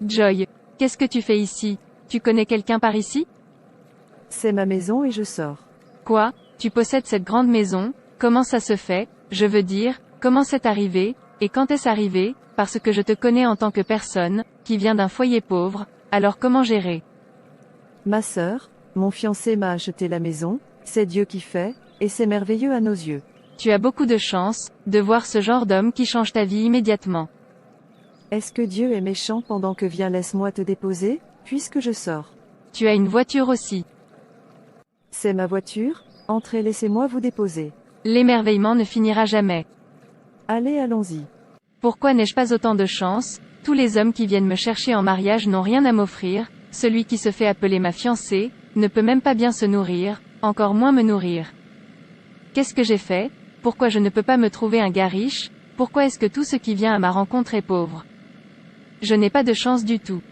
Joy, qu'est-ce que tu fais ici? Tu connais quelqu'un par ici? C'est ma maison et je sors. Quoi? Tu possèdes cette grande maison? Comment ça se fait? Je veux dire, comment c'est arrivé? Et quand est-ce arrivé? Parce que je te connais en tant que personne, qui vient d'un foyer pauvre, alors comment gérer? Ma sœur, mon fiancé m'a acheté la maison, c'est Dieu qui fait, et c'est merveilleux à nos yeux. Tu as beaucoup de chance, de voir ce genre d'homme qui change ta vie immédiatement. Est-ce que Dieu est méchant pendant que viens laisse-moi te déposer, puisque je sors? Tu as une voiture aussi. C'est ma voiture, entrez laissez-moi vous déposer. L'émerveillement ne finira jamais. Allez allons-y. Pourquoi n'ai-je pas autant de chance? Tous les hommes qui viennent me chercher en mariage n'ont rien à m'offrir, celui qui se fait appeler ma fiancée, ne peut même pas bien se nourrir, encore moins me nourrir. Qu'est-ce que j'ai fait? Pourquoi je ne peux pas me trouver un gars riche? Pourquoi est-ce que tout ce qui vient à ma rencontre est pauvre? Je n'ai pas de chance du tout.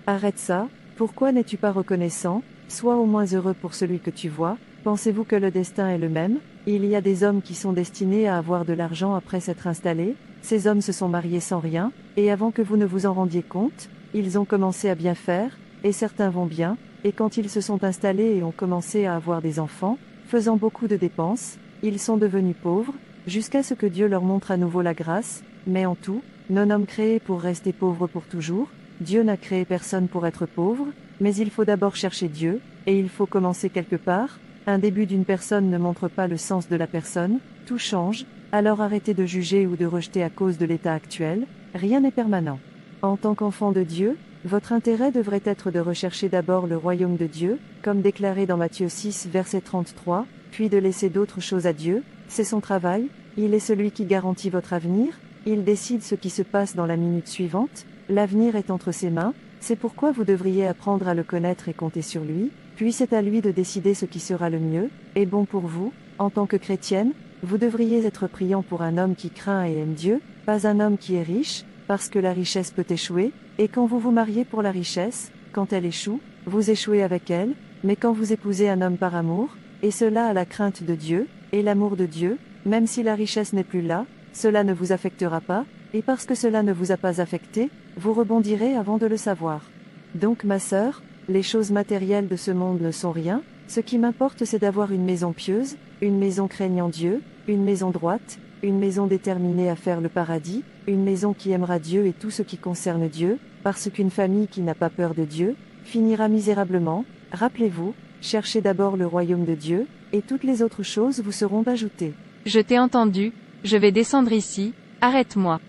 Arrête ça, pourquoi n'es-tu pas reconnaissant? Sois au moins heureux pour celui que tu vois. Pensez-vous que le destin est le même? Il y a des hommes qui sont destinés à avoir de l'argent après s'être installés. Ces hommes se sont mariés sans rien, et avant que vous ne vous en rendiez compte, ils ont commencé à bien faire, et certains vont bien, et quand ils se sont installés et ont commencé à avoir des enfants, faisant beaucoup de dépenses, ils sont devenus pauvres, jusqu'à ce que Dieu leur montre à nouveau la grâce, mais en tout, non-homme créé pour rester pauvre pour toujours, Dieu n'a créé personne pour être pauvre, mais il faut d'abord chercher Dieu, et il faut commencer quelque part. Un début d'une personne ne montre pas le sens de la personne, tout change, alors arrêtez de juger ou de rejeter à cause de l'état actuel, rien n'est permanent. En tant qu'enfant de Dieu, votre intérêt devrait être de rechercher d'abord le royaume de Dieu, comme déclaré dans Matthieu 6 verset 33, puis de laisser d'autres choses à Dieu, c'est son travail, il est celui qui garantit votre avenir, il décide ce qui se passe dans la minute suivante, l'avenir est entre ses mains, c'est pourquoi vous devriez apprendre à le connaître et compter sur lui, puis c'est à lui de décider ce qui sera le mieux, et bon pour vous, en tant que chrétienne, vous devriez être priant pour un homme qui craint et aime Dieu, pas un homme qui est riche, parce que la richesse peut échouer, et quand vous vous mariez pour la richesse, quand elle échoue, vous échouez avec elle, mais quand vous épousez un homme par amour, et cela à la crainte de Dieu, et l'amour de Dieu, même si la richesse n'est plus là, cela ne vous affectera pas, et parce que cela ne vous a pas affecté, vous rebondirez avant de le savoir. Donc ma sœur, les choses matérielles de ce monde ne sont rien, ce qui m'importe c'est d'avoir une maison pieuse, une maison craignant Dieu, une maison droite, une maison déterminée à faire le paradis, une maison qui aimera Dieu et tout ce qui concerne Dieu, parce qu'une famille qui n'a pas peur de Dieu, finira misérablement. Rappelez-vous, cherchez d'abord le royaume de Dieu, et toutes les autres choses vous seront ajoutées. Je t'ai entendu, je vais descendre ici, arrête-moi.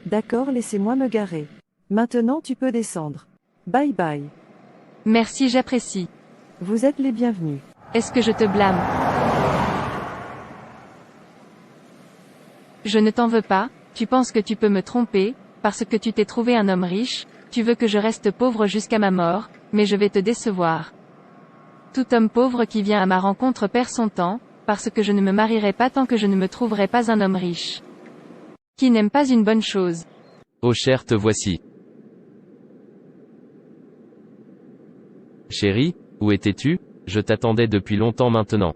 D'accord, laissez-moi me garer. Maintenant tu peux descendre. Bye bye. Merci, j'apprécie. Vous êtes les bienvenus. Est-ce que je te blâme? Je ne t'en veux pas, tu penses que tu peux me tromper, parce que tu t'es trouvé un homme riche, tu veux que je reste pauvre jusqu'à ma mort, mais je vais te décevoir. Tout homme pauvre qui vient à ma rencontre perd son temps, parce que je ne me marierai pas tant que je ne me trouverai pas un homme riche. Qui n'aime pas une bonne chose. Oh cher, te voici. Chérie, où étais-tu? Je t'attendais depuis longtemps maintenant.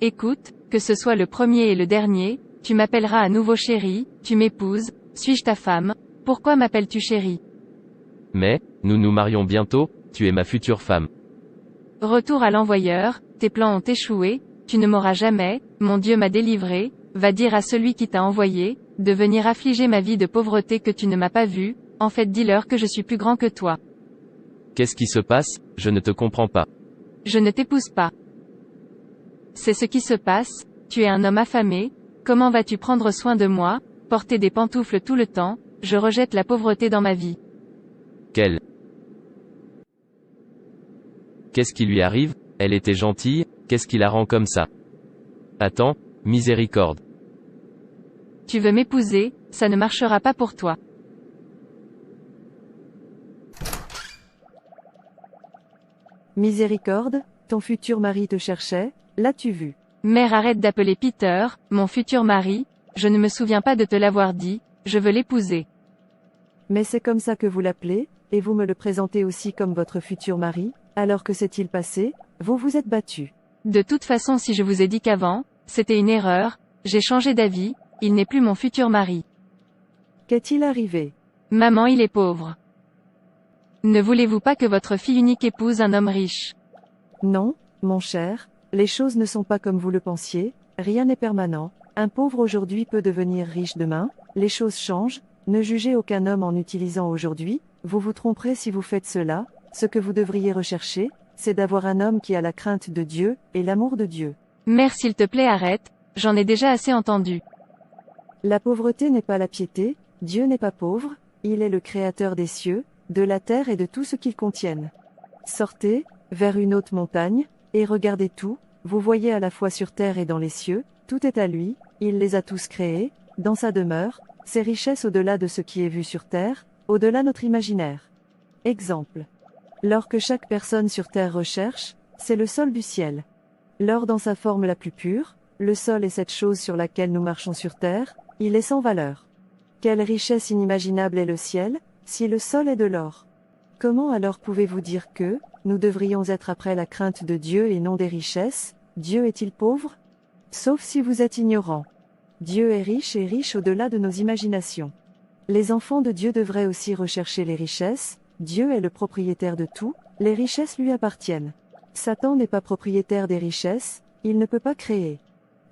Écoute, que ce soit le premier et le dernier, tu m'appelleras à nouveau chérie, tu m'épouses, suis-je ta femme? Pourquoi m'appelles-tu chérie? Mais, nous nous marions bientôt, tu es ma future femme. Retour à l'envoyeur, tes plans ont échoué, tu ne m'auras jamais, mon Dieu m'a délivré, va dire à celui qui t'a envoyé, de venir affliger ma vie de pauvreté que tu ne m'as pas vue, en fait dis-leur que je suis plus grand que toi. Qu'est-ce qui se passe? Je ne te comprends pas. Je ne t'épouse pas. C'est ce qui se passe, tu es un homme affamé, comment vas-tu prendre soin de moi, porter des pantoufles tout le temps, je rejette la pauvreté dans ma vie. Quelle? Qu'est-ce qui lui arrive? Elle était gentille, qu'est-ce qui la rend comme ça? Attends, miséricorde. Tu veux m'épouser, ça ne marchera pas pour toi. Miséricorde, ton futur mari te cherchait, l'as-tu vu? Mère, arrête d'appeler Peter, mon futur mari, je ne me souviens pas de te l'avoir dit, je veux l'épouser. Mais c'est comme ça que vous l'appelez, et vous me le présentez aussi comme votre futur mari, alors que s'est-il passé? Vous vous êtes battu. De toute façon, si je vous ai dit qu'avant, c'était une erreur, j'ai changé d'avis, il n'est plus mon futur mari. Qu'est-il arrivé? Maman, il est pauvre. Ne voulez-vous pas que votre fille unique épouse un homme riche? Non, mon cher, les choses ne sont pas comme vous le pensiez, rien n'est permanent, un pauvre aujourd'hui peut devenir riche demain, les choses changent, ne jugez aucun homme en utilisant aujourd'hui, vous vous tromperez si vous faites cela, ce que vous devriez rechercher, c'est d'avoir un homme qui a la crainte de Dieu, et l'amour de Dieu. Mère, s'il te plaît, arrête, j'en ai déjà assez entendu. La pauvreté n'est pas la piété, Dieu n'est pas pauvre, il est le créateur des cieux, de la terre et de tout ce qu'ils contiennent. Sortez, vers une haute montagne, et regardez tout, vous voyez à la fois sur terre et dans les cieux, tout est à lui, il les a tous créés, dans sa demeure, ses richesses au-delà de ce qui est vu sur terre, au-delà notre imaginaire. Exemple. L'or que chaque personne sur terre recherche, c'est le sol du ciel. L'or dans sa forme la plus pure, le sol est cette chose sur laquelle nous marchons sur terre, il est sans valeur. Quelle richesse inimaginable est le ciel, si le sol est de l'or. Comment alors pouvez-vous dire que, nous devrions être après la crainte de Dieu et non des richesses, Dieu est-il pauvre? Sauf si vous êtes ignorant. Dieu est riche et riche au-delà de nos imaginations. Les enfants de Dieu devraient aussi rechercher les richesses, Dieu est le propriétaire de tout, les richesses lui appartiennent. Satan n'est pas propriétaire des richesses, il ne peut pas créer.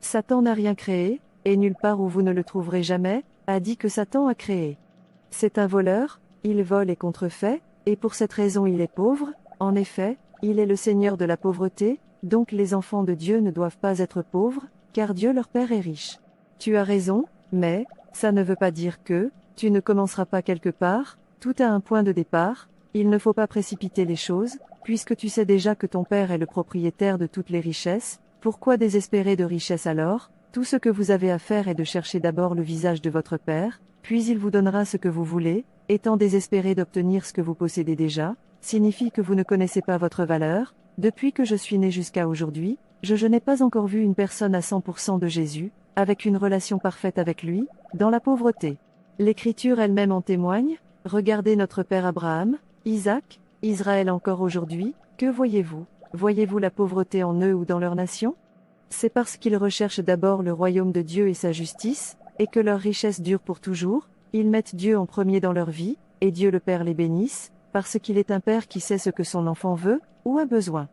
Satan n'a rien créé, et nulle part où vous ne le trouverez jamais, a dit que Satan a créé. C'est un voleur, il vole et contrefait, et pour cette raison il est pauvre, en effet, il est le Seigneur de la pauvreté, donc les enfants de Dieu ne doivent pas être pauvres, car Dieu leur Père est riche. Tu as raison, mais, ça ne veut pas dire que, tu ne commenceras pas quelque part, tout a un point de départ, il ne faut pas précipiter les choses, puisque tu sais déjà que ton Père est le propriétaire de toutes les richesses, pourquoi désespérer de richesse alors? Tout ce que vous avez à faire est de chercher d'abord le visage de votre Père, puis il vous donnera ce que vous voulez, étant désespéré d'obtenir ce que vous possédez déjà, signifie que vous ne connaissez pas votre valeur. Depuis que je suis né jusqu'à aujourd'hui, je n'ai pas encore vu une personne à 100% de Jésus, avec une relation parfaite avec lui, dans la pauvreté. L'Écriture elle-même en témoigne, regardez notre Père Abraham, Isaac, Israël encore aujourd'hui, que voyez-vous? Voyez-vous la pauvreté en eux ou dans leur nation? C'est parce qu'ils recherchent d'abord le royaume de Dieu et sa justice, et que leur richesse dure pour toujours, ils mettent Dieu en premier dans leur vie, et Dieu le Père les bénisse, parce qu'il est un Père qui sait ce que son enfant veut, ou a besoin.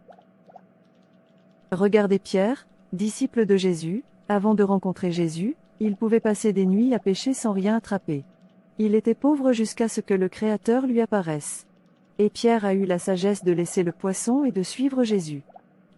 Regardez Pierre, disciple de Jésus, avant de rencontrer Jésus, il pouvait passer des nuits à pêcher sans rien attraper. Il était pauvre jusqu'à ce que le Créateur lui apparaisse. Et Pierre a eu la sagesse de laisser le poisson et de suivre Jésus.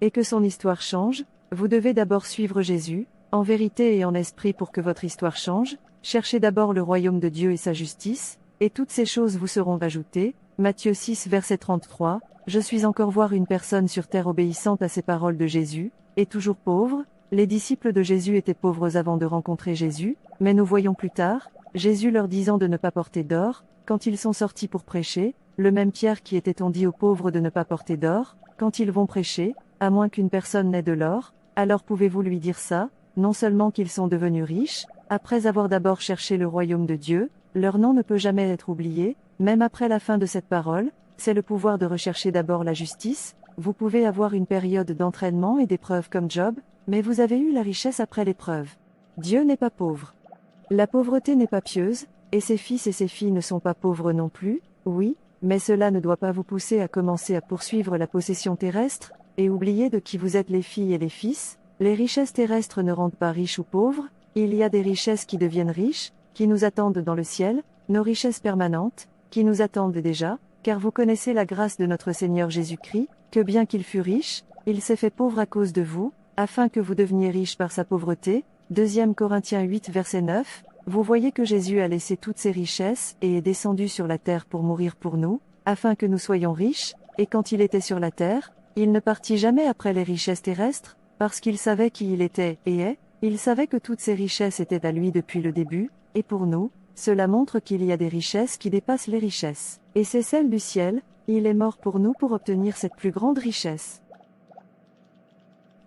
Et que son histoire change, vous devez d'abord suivre Jésus, en vérité et en esprit pour que votre histoire change, cherchez d'abord le royaume de Dieu et sa justice, et toutes ces choses vous seront ajoutées. Matthieu 6 verset 33, je suis encore voir une personne sur terre obéissante à ces paroles de Jésus, et toujours pauvre. Les disciples de Jésus étaient pauvres avant de rencontrer Jésus, mais nous voyons plus tard, Jésus leur disant de ne pas porter d'or, quand ils sont sortis pour prêcher, le même Pierre qui était-on dit aux pauvres de ne pas porter d'or, quand ils vont prêcher, à moins qu'une personne n'ait de l'or, alors pouvez-vous lui dire ça, non seulement qu'ils sont devenus riches, après avoir d'abord cherché le royaume de Dieu, leur nom ne peut jamais être oublié, même après la fin de cette parole, c'est le pouvoir de rechercher d'abord la justice, vous pouvez avoir une période d'entraînement et d'épreuve comme Job, mais vous avez eu la richesse après l'épreuve. Dieu n'est pas pauvre. La pauvreté n'est pas pieuse, et ses fils et ses filles ne sont pas pauvres non plus, oui, mais cela ne doit pas vous pousser à commencer à poursuivre la possession terrestre, et oublier de qui vous êtes les filles et les fils. Les richesses terrestres ne rendent pas riches ou pauvres, il y a des richesses qui deviennent riches, qui nous attendent dans le ciel, nos richesses permanentes, qui nous attendent déjà, car vous connaissez la grâce de notre Seigneur Jésus-Christ, que bien qu'il fût riche, il s'est fait pauvre à cause de vous, afin que vous deveniez riches par sa pauvreté. 2 Corinthiens 8 verset 9, vous voyez que Jésus a laissé toutes ses richesses et est descendu sur la terre pour mourir pour nous, afin que nous soyons riches, et quand il était sur la terre, il ne partit jamais après les richesses terrestres, parce qu'il savait qui il était et est, il savait que toutes ces richesses étaient à lui depuis le début, et pour nous, cela montre qu'il y a des richesses qui dépassent les richesses, et c'est celle du ciel, il est mort pour nous pour obtenir cette plus grande richesse.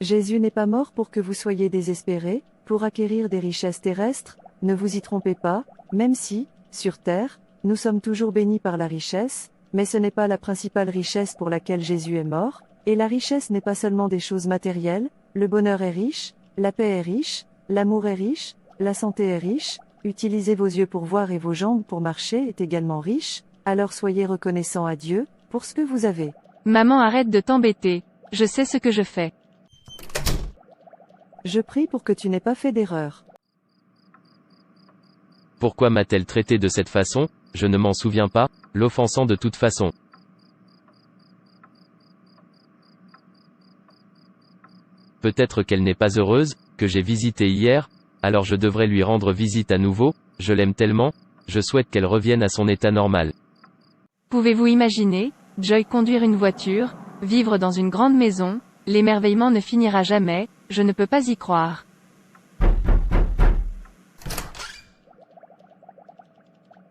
Jésus n'est pas mort pour que vous soyez désespérés, pour acquérir des richesses terrestres, ne vous y trompez pas, même si, sur terre, nous sommes toujours bénis par la richesse, mais ce n'est pas la principale richesse pour laquelle Jésus est mort, et la richesse n'est pas seulement des choses matérielles, le bonheur est riche, la paix est riche, l'amour est riche, la santé est riche, utilisez vos yeux pour voir et vos jambes pour marcher est également riche, alors soyez reconnaissant à Dieu, pour ce que vous avez. Maman, arrête de t'embêter. Je sais ce que je fais. Je prie pour que tu n'aies pas fait d'erreur. Pourquoi m'a-t-elle traité de cette façon? Je ne m'en souviens pas, l'offensant de toute façon. Peut-être qu'elle n'est pas heureuse, que j'ai visité hier, alors je devrais lui rendre visite à nouveau, je l'aime tellement, je souhaite qu'elle revienne à son état normal. Pouvez-vous imaginer, Joy conduire une voiture, vivre dans une grande maison, l'émerveillement ne finira jamais, je ne peux pas y croire.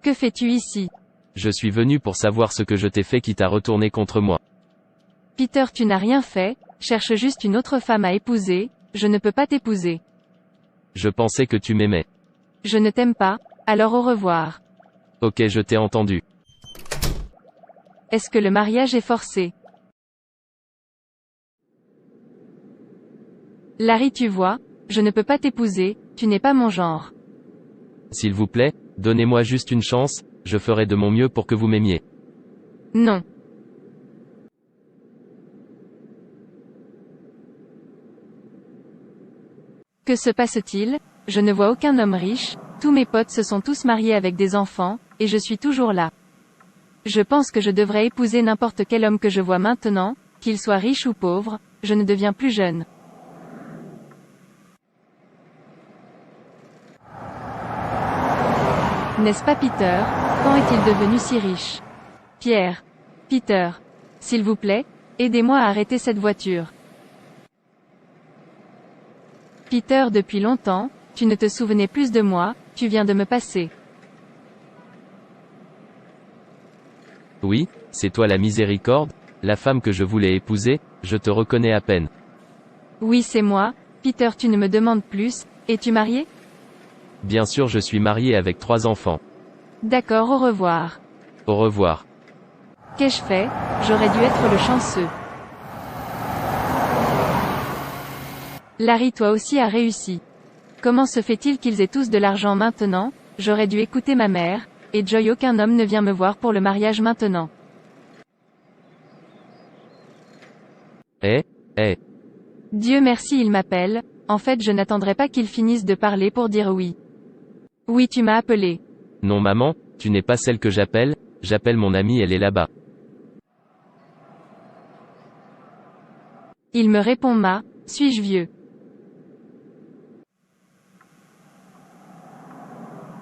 Que fais-tu ici? Je suis venu pour savoir ce que je t'ai fait qui t'a retourné contre moi. Peter, tu n'as rien fait, cherche juste une autre femme à épouser, je ne peux pas t'épouser. Je pensais que tu m'aimais. Je ne t'aime pas, alors au revoir. Ok, je t'ai entendu. Est-ce que le mariage est forcé? Larry, tu vois, je ne peux pas t'épouser, tu n'es pas mon genre. S'il vous plaît, donnez-moi juste une chance, je ferai de mon mieux pour que vous m'aimiez. Non. Que se passe-t-il? Je ne vois aucun homme riche, tous mes potes se sont tous mariés avec des enfants, et je suis toujours là. Je pense que je devrais épouser n'importe quel homme que je vois maintenant, qu'il soit riche ou pauvre, je ne deviens plus jeune. N'est-ce pas Peter? Quand est-il devenu si riche? Pierre. Peter. S'il vous plaît, aidez-moi à arrêter cette voiture. Peter, depuis longtemps, tu ne te souvenais plus de moi, tu viens de me passer. Oui, c'est toi la miséricorde, la femme que je voulais épouser, je te reconnais à peine. Oui, c'est moi. Peter, tu ne me demandes plus, es-tu marié? Bien sûr, je suis marié avec 3 enfants. D'accord, au revoir. Au revoir. Qu'ai-je fait? J'aurais dû être le chanceux. Larry, toi aussi as réussi. Comment se fait-il qu'ils aient tous de l'argent maintenant? J'aurais dû écouter ma mère, et Joy, aucun homme ne vient me voir pour le mariage maintenant. Dieu merci, il m'appelle, en fait je n'attendrai pas qu'ils finissent de parler pour dire oui. Oui, tu m'as appelé. Non maman, tu n'es pas celle que j'appelle mon amie, elle est là-bas. Il me répond suis-je vieux?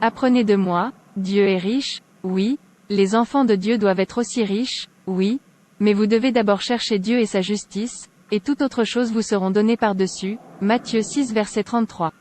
Apprenez de moi, Dieu est riche, oui, les enfants de Dieu doivent être aussi riches, oui, mais vous devez d'abord chercher Dieu et sa justice, et toute autre chose vous seront données par-dessus. Matthieu 6 verset 33.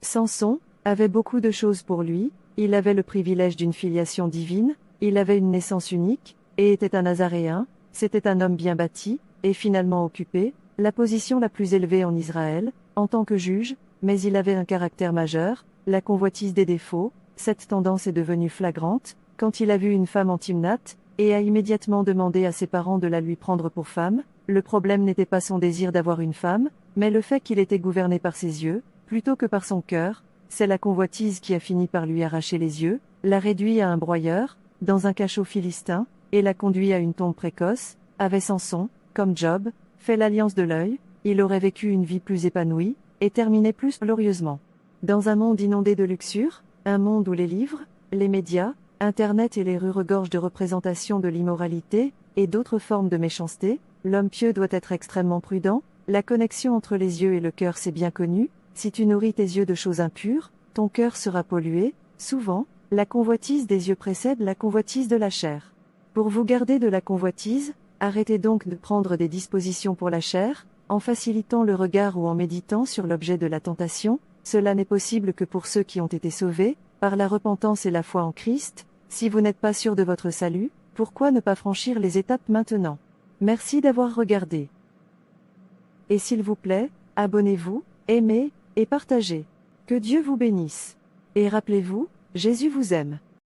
Samson avait beaucoup de choses pour lui, il avait le privilège d'une filiation divine, il avait une naissance unique, et était un Nazaréen, c'était un homme bien bâti, et finalement occupé, la position la plus élevée en Israël, en tant que juge, mais il avait un caractère majeur, la convoitise des défauts, cette tendance est devenue flagrante, quand il a vu une femme en Timnath, et a immédiatement demandé à ses parents de la lui prendre pour femme. Le problème n'était pas son désir d'avoir une femme, mais le fait qu'il était gouverné par ses yeux, plutôt que par son cœur. C'est la convoitise qui a fini par lui arracher les yeux, l'a réduit à un broyeur, dans un cachot philistin, et l'a conduit à une tombe précoce. Avait Samson, comme Job, fait l'alliance de l'œil, il aurait vécu une vie plus épanouie, et terminé plus glorieusement. Dans un monde inondé de luxure, un monde où les livres, les médias, Internet et les rues regorgent de représentations de l'immoralité, et d'autres formes de méchanceté, l'homme pieux doit être extrêmement prudent. La connexion entre les yeux et le cœur c'est bien connu, si tu nourris tes yeux de choses impures, ton cœur sera pollué. Souvent, la convoitise des yeux précède la convoitise de la chair. Pour vous garder de la convoitise, arrêtez donc de prendre des dispositions pour la chair, en facilitant le regard ou en méditant sur l'objet de la tentation. Cela n'est possible que pour ceux qui ont été sauvés, par la repentance et la foi en Christ. Si vous n'êtes pas sûr de votre salut, pourquoi ne pas franchir les étapes maintenant? Merci d'avoir regardé. Et s'il vous plaît, abonnez-vous, aimez, et partagez. Que Dieu vous bénisse. Et rappelez-vous, Jésus vous aime.